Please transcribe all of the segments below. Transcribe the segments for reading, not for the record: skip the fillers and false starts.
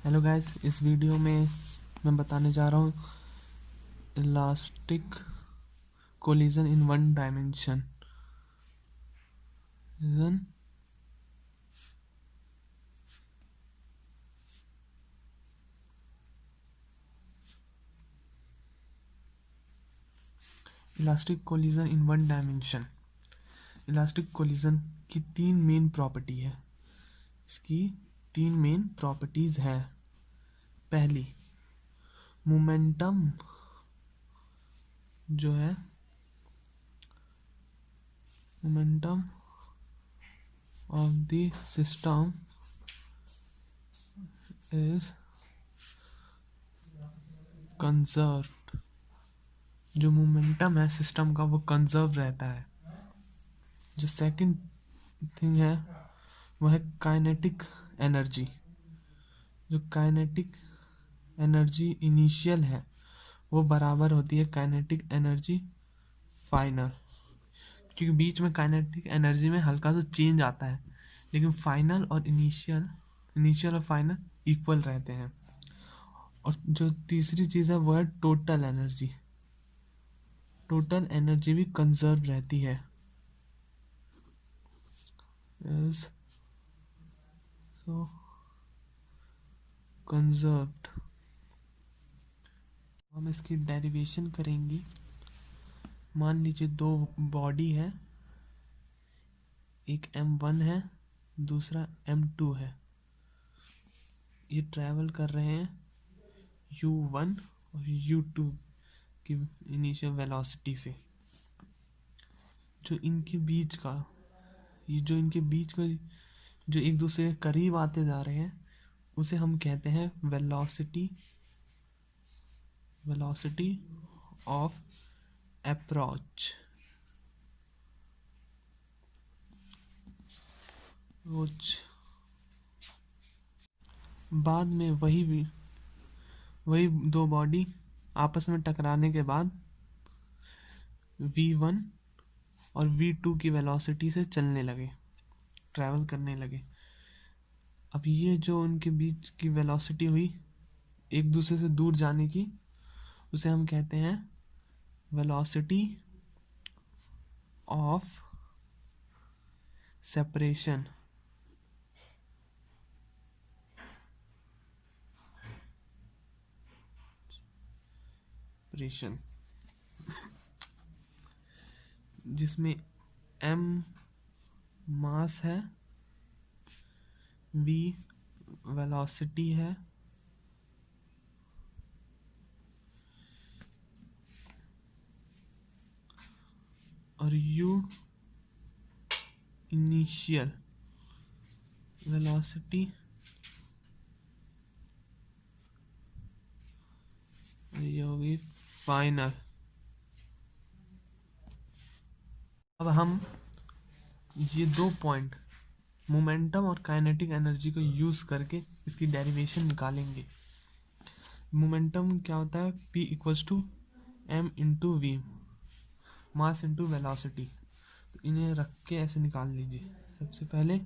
Hello guys, इस video में मैं बताने जा रहा हूँ elastic collision in one dimension. Elastic collision in one dimension. Elastic collision की तीन मेन प्रॉपर्टी है। इसकी तीन मेन प्रॉपर्टीज है। पहली, मोमेंटम जो है momentum of the system is conserve. जो मोमेंटम है सिस्टम का वो कंजर्व रहता है। जो सेकंड थिंग है वह है काइनेटिक एनर्जी। जो काइनेटिक एनर्जी इनिशियल है वो बराबर होती है काइनेटिक एनर्जी फाइनल, क्योंकि बीच में काइनेटिक एनर्जी में हल्का सा चेंज आता है, लेकिन फाइनल और इनिशियल और फाइनल इक्वल रहते हैं। और जो तीसरी चीज़ है वो है टोटल एनर्जी। टोटल एनर्जी भी कंजर्व रहती है। सो कंजर्व्ड। हम इसकी डेरिवेशन करेंगे। मान लीजिए दो बॉडी है, एक m1 है, दूसरा m2 है। ये ट्रैवल कर रहे हैं u1 और u2 की इनिशियल वेलोसिटी से। जो इनके बीच का जो एक दूसरे के करीब आते जा रहे हैं उसे हम कहते हैं वेलोसिटी ऑफ अप्रोच। बाद में वही दो बॉडी आपस में टकराने के बाद v1 और v2 की वेलोसिटी से चलने लगे, ट्रैवल करने लगे। अब ये जो उनके बीच की वेलोसिटी हुई एक दूसरे से दूर जाने की, उसे हम कहते हैं वेलोसिटी ऑफ सेपरेशन। जिसमें m मास है, v वेलोसिटी है, और u इनिशियल वेलोसिटी, ये होगी फाइनल। अब हम ये दो पॉइंट मोमेंटम और काइनेटिक एनर्जी को यूज करके इसकी डेरिवेशन निकालेंगे। मोमेंटम क्या होता है? p equals to m into v, mass into velocity. तो इन्हें रख के ऐसे निकाल लीजिए। सबसे पहले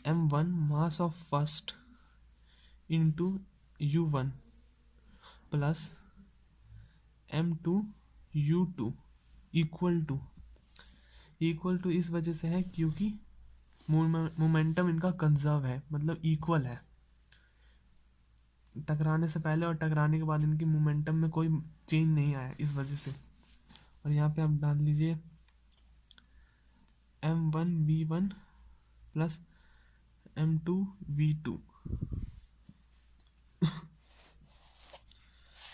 m1 mass of first into u1 plus m2 u2 equal to इस वजह से है क्योंकि मोमेंटम इनका कंजर्व है, मतलब इक्वल है। टकराने से पहले और टकराने के बाद इनकी मोमेंटम में कोई चेंज नहीं आया, इस वजह से। और यहाँ पे आप डाल लीजिए m1v1 प्लस m2v2।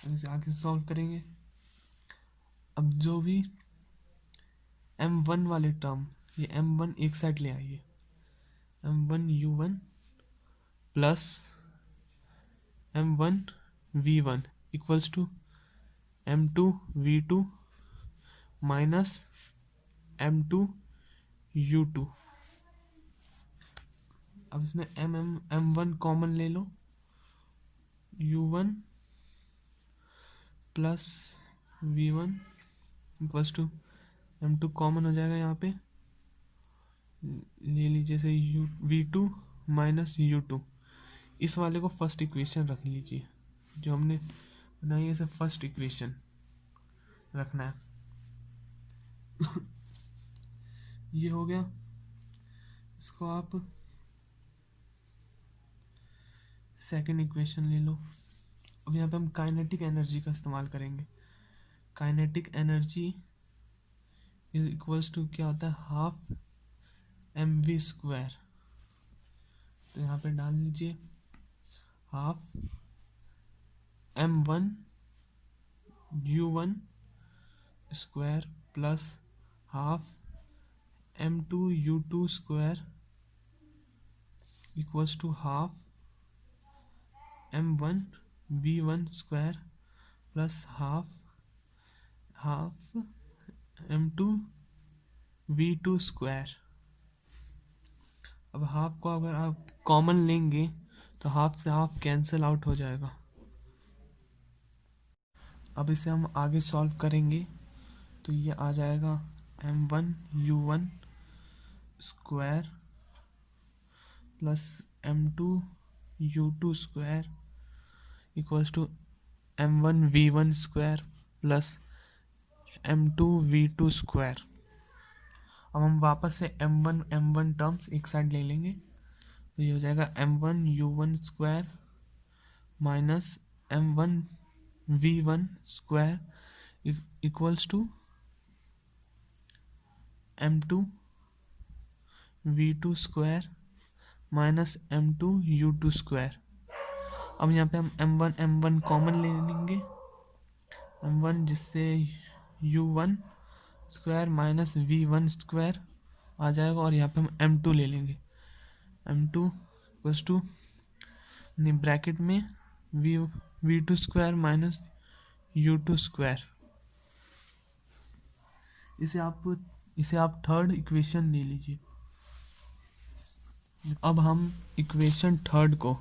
इसे आगे सॉल्व करेंगे। अब जो भी m1 वाले टर्म, ये m1 एक साइड ले आइए, m1u1 plus m1v1 equals to m2v2 minus m2u2। अब इसमें m1 कॉमन ले लो, u1 plus v1 equals to m2 common हो जाएगा। यहाँ पे ले लीजिए से v2 माइनस u2, इस वाले को फर्स्ट इक्वेशन रख लीजिए, जो हमने बनाई है इसे फर्स्ट इक्वेशन रखना है। ये हो गया। इसको आप सेकंड इक्वेशन ले लो। अब यहाँ पे हम काइनेटिक एनर्जी का इस्तेमाल करेंगे। Kinetic energy is equals to क्या होता है, हाफ mv²। तो यहाँ पे डाल लीजिए half m1u1² plus half m2u2² equals to half m1v1² plus half m2v2²। अब हाफ को अगर आप कॉमन लेंगे तो हाफ से हाफ कैंसिल आउट हो जाएगा। अब इसे हम आगे सॉल्व करेंगे तो ये आ जाएगा m1u1² plus m2u2² equals to m1v1² plus m2v2²। अब हम वापस से m1 टर्म्स एक साइड ले लेंगे तो ये हो जाएगा m1u1² minus m1v1² equals to m2v2² minus m2u2²। अब यहाँ पे हम m1 कॉमन ले लेंगे, m1 जिससे u1² माइनस v1² आ जाएगा, और यहाँ पे हम m2 ले लेंगे, m2 इक्वल्स टू ब्रैकेट में v2² माइनस u2²। इसे आप थर्ड इक्वेशन ले लीजिए। अब हम इक्वेशन थर्ड को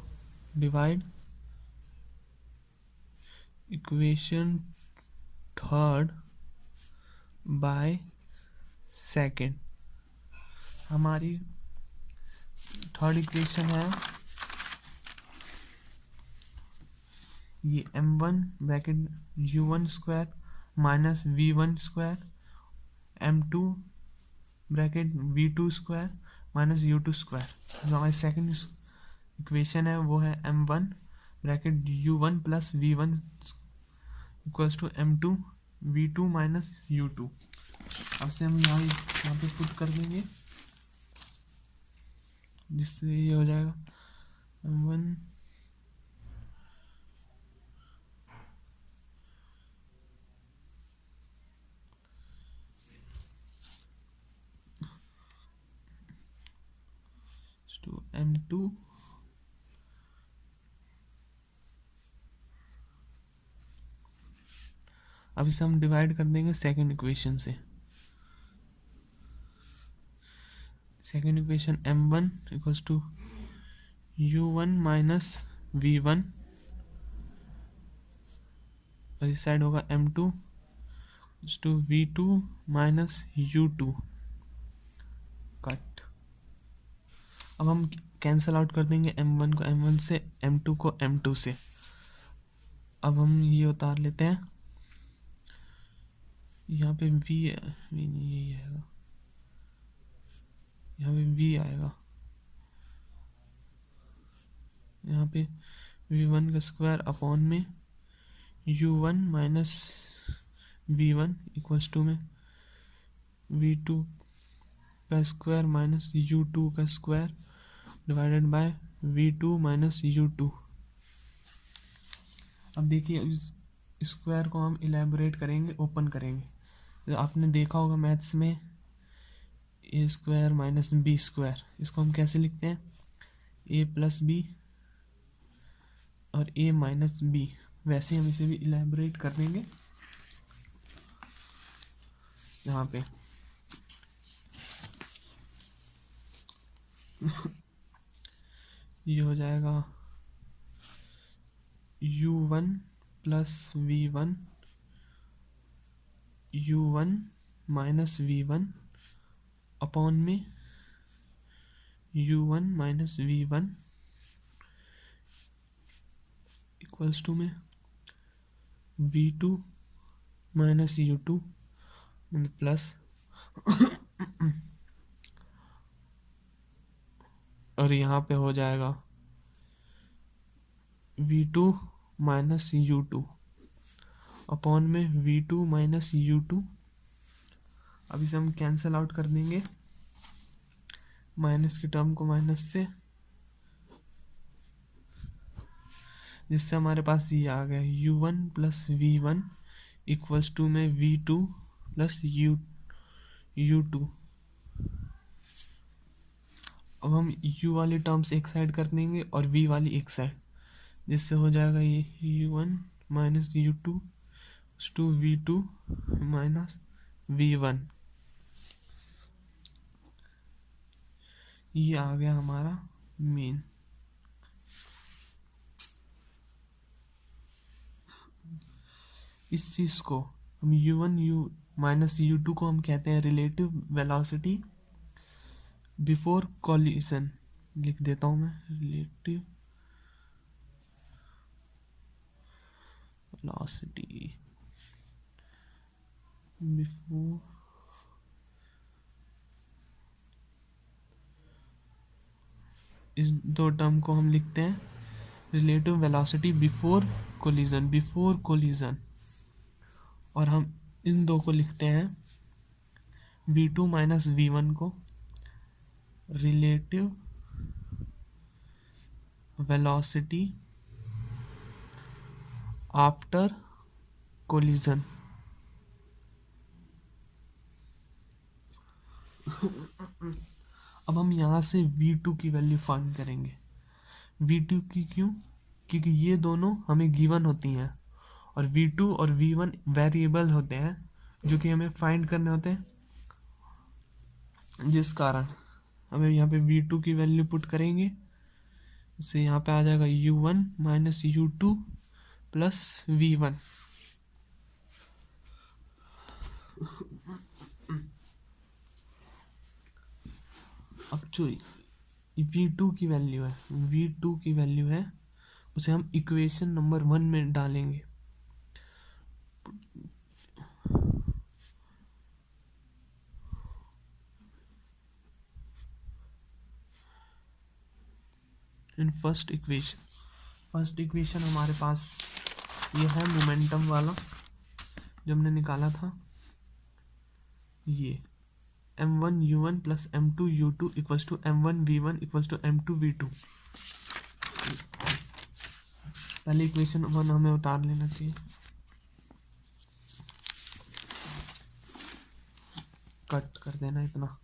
divide equation third by second. हमारी थर्ड इक्वेशन है ये m1 bracket u1² minus v1² m2 bracket v2² minus u2²। जो हमारी सेकेंड इक्वेशन है वो है m1 bracket u1 plus v1 equals to m2 v2 minus u2। अब से हम यहाँ पे पुट कर देंगे जिससे ये हो जाएगा m1 टू m2 अब इसे हम डिवाइड कर देंगे सेकेंड इक्वेशन से। Second equation m1 equals to u1 minus v1 और इस साइड होगा m2 to v2 minus u2 cut. अब हम कैंसल आउट कर देंगे m1 को m1 से, m2 को m2 से। अब हम ये उतार लेते हैं, यहाँ पे v नहीं यही आएगा, यहाँ पे v आएगा, यहाँ पे v1 का स्क्वायर अपॉन में u1 minus v1 equals to में v2 का स्क्वायर माइनस u2 का square divided by v2 minus u2। अब देखिए इस स्क्वायर को हम इलेबोरेट करेंगे, ओपन करेंगे। तो आपने देखा होगा मैथ्स में a square minus b square, इसको हम कैसे लिखते हैं, a प्लस b और a माइनस b। वैसे हम इसे भी इलेबोरेट कर देंगे यहाँ पे। ये हो जाएगा u1 plus v1 u1 minus v1 upon में u1 minus v1 equals to में V2 माइनस U2 प्लस और यहाँ पे हो जाएगा V2 माइनस U2 अपॉन में V2 माइनस U2। अब इसे हम कैंसिल आउट कर देंगे, माइनस की टर्म को माइनस से, जिससे हमारे पास ये आ गया U1 plus V1 equals to में V2 प्लस U2। अब हम U वाली टर्म्स एक साइड कर देंगे और V वाली एक साइड, जिससे हो जाएगा ये U1 minus U2 to V2 minus V1। ये आ गया हमारा मीन। इस चीज को हम U1 U माइनस U2 को हम कहते हैं रिलेटिव वेलोसिटी बिफोर कॉलिजन। लिख देता हूं मैं, रिलेटिव वेलोसिटी बिफोर, इस दो टर्म को हम लिखते हैं रिलेटिव वेलोसिटी बिफोर कोलिजन, और हम इन दो को लिखते हैं V2 माइनस V1 को रिलेटिव वेलोसिटी आफ्टर कोलिजन। अब हम यहाँ से V2 की वैल्यू फाइंड करेंगे। V2 की क्यों? क्योंकि ये दोनों हमें गिवन होती हैं और V2 और V1 वेरिएबल होते हैं जो कि हमें फाइंड करने होते हैं, जिस कारण हमें यहाँ पे V2 की वैल्यू पुट करेंगे, इससे यहाँ पे आ जाएगा U1 minus U2 plus V1। अब जो V2 की वैल्यू है उसे हम इक्वेशन नंबर 1 में डालेंगे। इन फर्स्ट इक्वेशन हमारे पास ये है मोमेंटम वाला जो हमने निकाला था, ये m1 u1 plus m2 u2 equals to m1 v1 equals to m2 v2। पहले इक्वेशन 1 हमें उतार लेना चाहिए, कट कर देना इतना।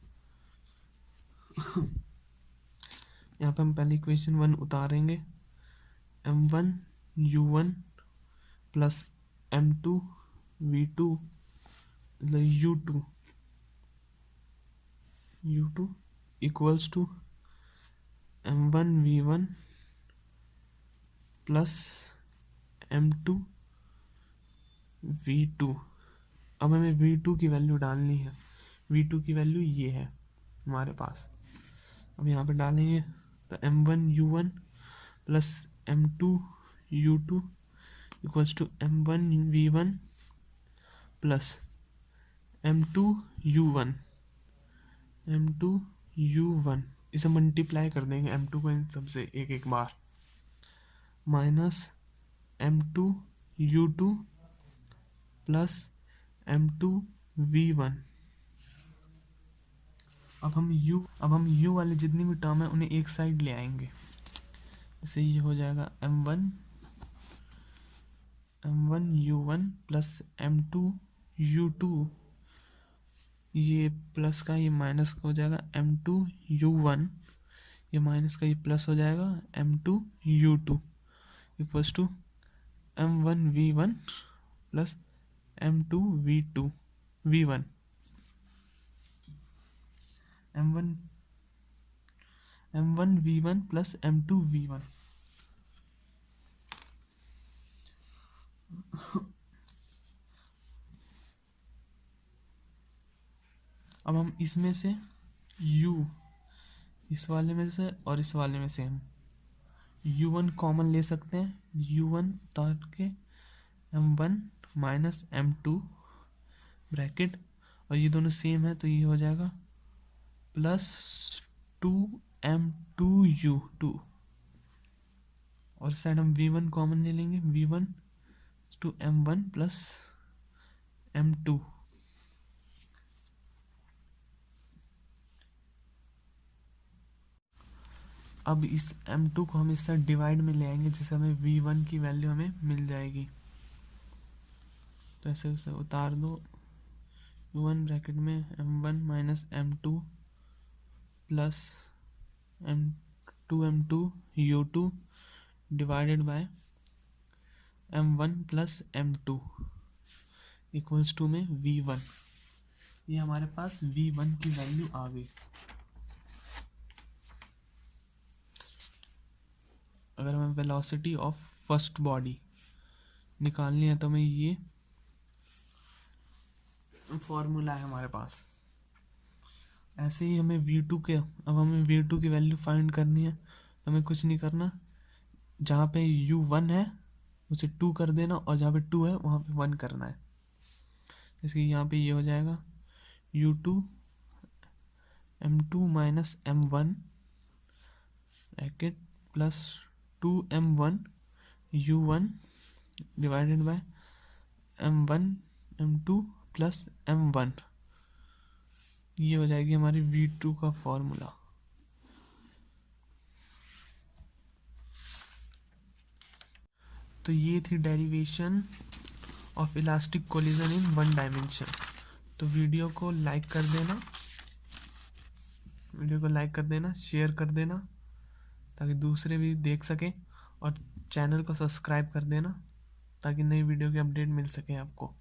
यहाँ पे हम पहले इक्वेशन 1 उतारेंगे, m1 u1 plus m2 v2 u2 equals to m1 v1 plus m2 v2। अब हमें v2 की वैल्यू डालनी है, v2 की वैल्यू ये है हमारे पास। अब यहाँ पे डालेंगे तो m1 u1 plus m2 u2 equals to m1 v1 plus m2 u1 इसे मल्टीप्लाई कर देंगे m2 को इन सबसे एक एक बार, minus m2 u2 plus m2 v1। अब हम u वाले जितनी भी टर्म है उन्हें एक साइड ले आएंगे, जैसे ये हो जाएगा m1 u1 plus m2 u2, ये प्लस का ये माइनस का हो जाएगा m2 u1, ये माइनस का ये प्लस हो जाएगा m2 u2 equals to m1 v1 plus m2 v1 m1 v1 plus m2 v1। अब हम इसमें से u, इस वाले में से और इस वाले में से हम u1 कॉमन ले सकते हैं, u1 उतार के m1 माइनस m2 ब्रैकेट, और ये दोनों सेम है तो ये हो जाएगा प्लस 2m2u2, और साइड हम v1 कॉमन ले लेंगे, v1 to m1 plus m2। अब इस m2 को हम इस साइड डिवाइड में ले आएंगे, जिससे हमें v1 की वैल्यू हमें मिल जाएगी। तो ऐसे उसे उतार दो, u1 ब्रैकेट में m1 minus m2 plus m2 u2 divided by m1 plus m2 equals to में v1। ये हमारे पास v1 की वैल्यू आ गई। अगर हमें वेलोसिटी ऑफ फर्स्ट बॉडी निकालनी है तो हमें ये फॉर्मूला है हमारे पास। ऐसे ही हमें हमें v2 की वैल्यू फाइंड करनी है, तो हमें कुछ नहीं करना, जहाँ पे u1 है उसे 2 कर देना, और जहाँ पे 2 है वहाँ पे 1 करना है। जैसे कि यहाँ पे ये हो जाएगा u2 m2 minus m1 bracket plus 2m1 u1 divided by m1 m2 plus m1। ये हो जाएगी हमारी v2 का फॉर्मूला। तो ये थी derivation of elastic collision in one dimension. तो वीडियो को लाइक कर देना, शेयर कर देना ताकि दूसरे भी देख सकें, और चैनल को सब्सक्राइब कर देना ताकि नई वीडियो की अपडेट मिल सके आपको।